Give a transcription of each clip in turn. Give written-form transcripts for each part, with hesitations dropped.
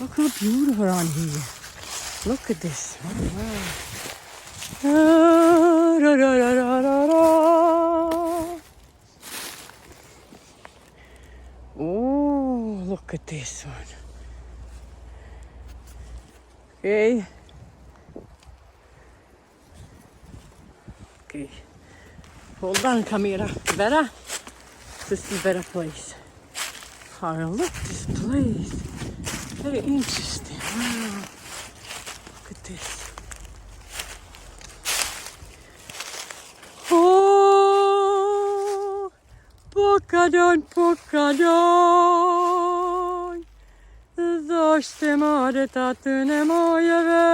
Look how beautiful on here. Look at this. Oh, wow. Da, da, da, da, da, da. Oh, look at this one. Okay. Okay. Hold on, camera. Better. This is a better place. Oh, look at this place. Very interesting. Wow. Look at this. Oh, pokadon, pokadon. Zašte mare tatune mojeve.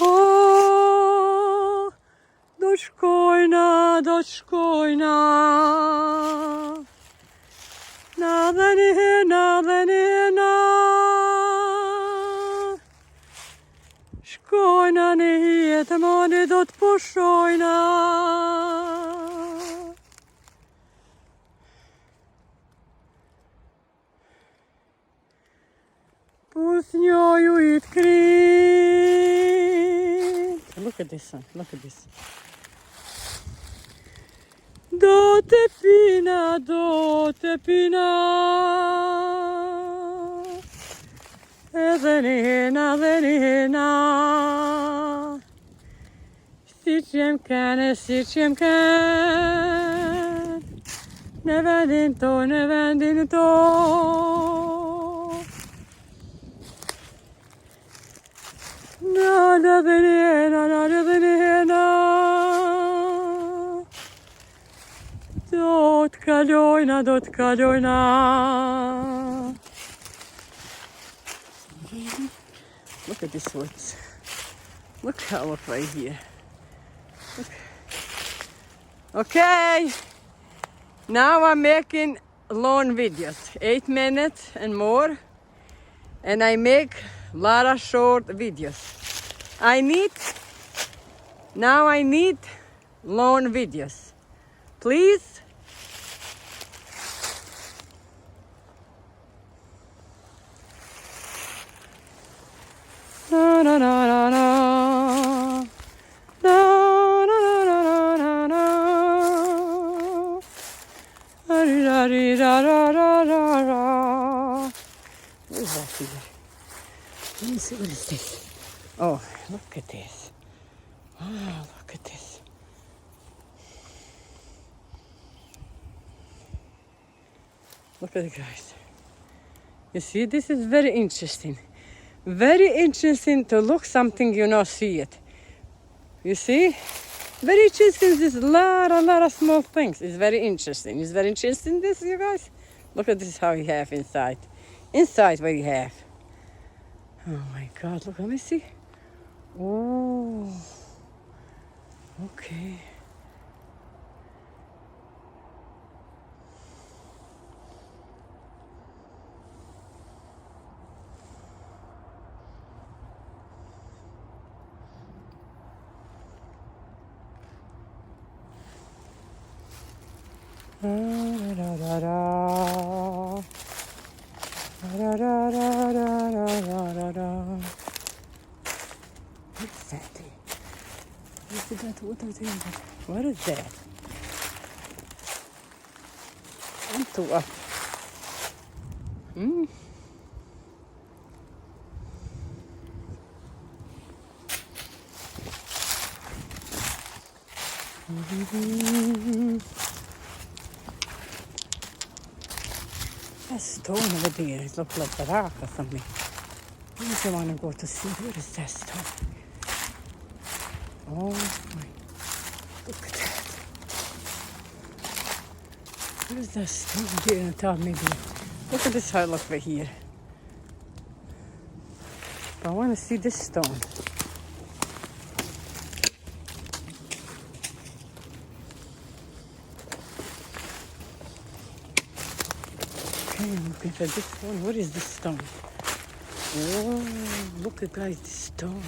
Oh, doškojna, doškojna. Na veni, na veni, na. Škojna nije tamo ne dotpošojna. Pusnjoju itkrit. Look at this one, look at this. Do te pina, do te pina. Evenina, venina. Sičem kan, sičem kan. Ne vendin to, ne vendin to. Nada venina, nada venina. Dotka dojna, dotka dojna. Look at this woods. Look how up right here. Look. Okay. Now I'm making long videos, 8 minutes and more. And I make a lot of short videos. I need long videos. Please. Na na na na na. Na na na na na na. Da da da da da. What is that here? Let me see, what is this? Oh, look at this. Wow, look at this. Look at it, guys. You see, this is very interesting. Very interesting to look something you not see it. You see? Very interesting. There's a lot of small things. It's very interesting. It's very interesting, this, you guys. Look at this, how you have inside. Inside what you have. Oh my God, look, let me see. Oh, okay. Da da da da. Da da da da da da da. What's that? What is that? What is that? I'm too up. Hmm. That stone over there, it looks like a rock or something. I just want to go to see, what is that stone? Oh my, look at that. What is that stone there on top maybe? Look at this how it looks right here. But I want to see this stone. Okay, I'm looking for this stone. What is this stone? Oh, look at guys, this stone.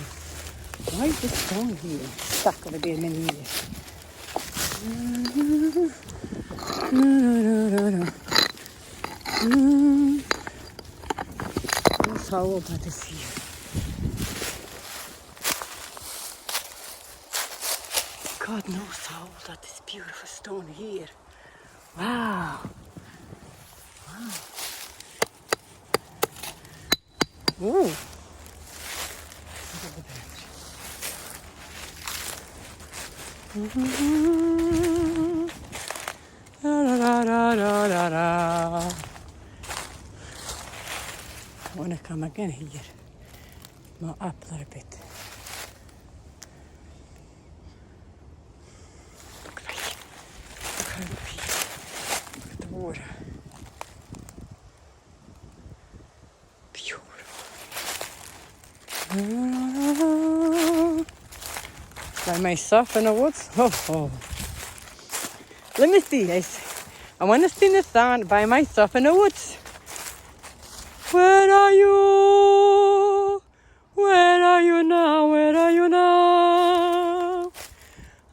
Why is this stone here? Stuck over there in the middle. That's how old that is here. God knows how old that is beautiful stone here. Wow. Ooh. I want to come again here. More up a little bit. Look how up here. Look at the water. Beautiful. By myself in the woods. Oh. Let me see. I want to sing a song by myself in the woods. Where are you? Where are you now? Where are you now?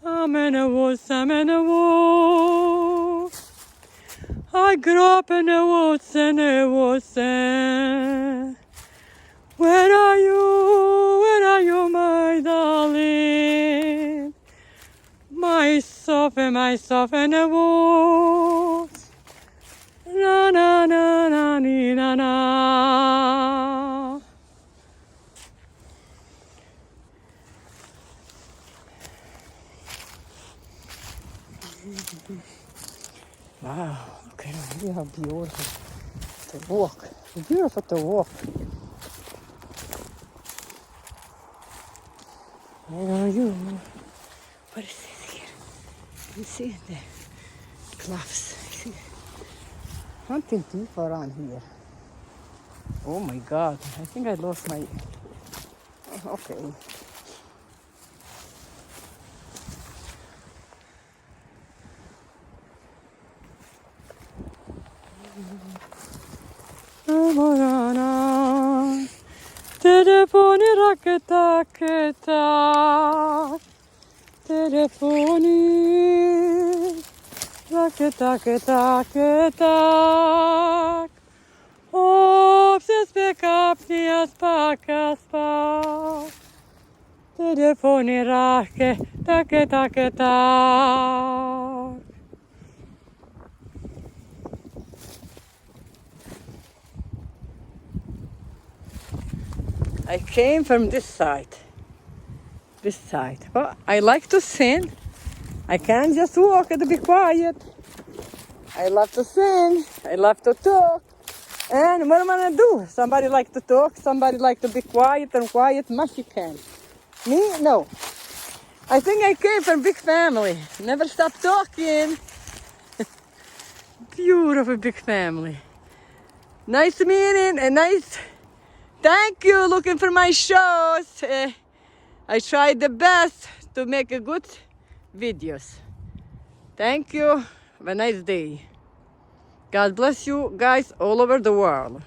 I'm in the woods. I'm in the woods. I grew up in the woods, in the woods. Where are you? Where are you, my darling? Myself in the woods. Na na na na na na. Wow, look at how beautiful to walk. Beautiful to walk. Where are you? What is this here? You see the gloves. See? Hunting people around here. Oh my God! I think I lost my. Oh, okay. Telefoni raketak. Telefoni raketak. Obses bekapnias pakas pak. Telefoni raketak. I came from this side. But I like to sing. I can't just walk and be quiet. I love to sing. I love to talk. And what am I gonna do? Somebody like to talk. Somebody like to be quiet and quiet. Much you can. Me? No. I think I came from big family. Never stop talking. Beautiful big family. Nice meeting and nice. Thank you looking for my shows. I tried the best to make a good videos. Thank you. Have a nice day. God bless you guys all over the world.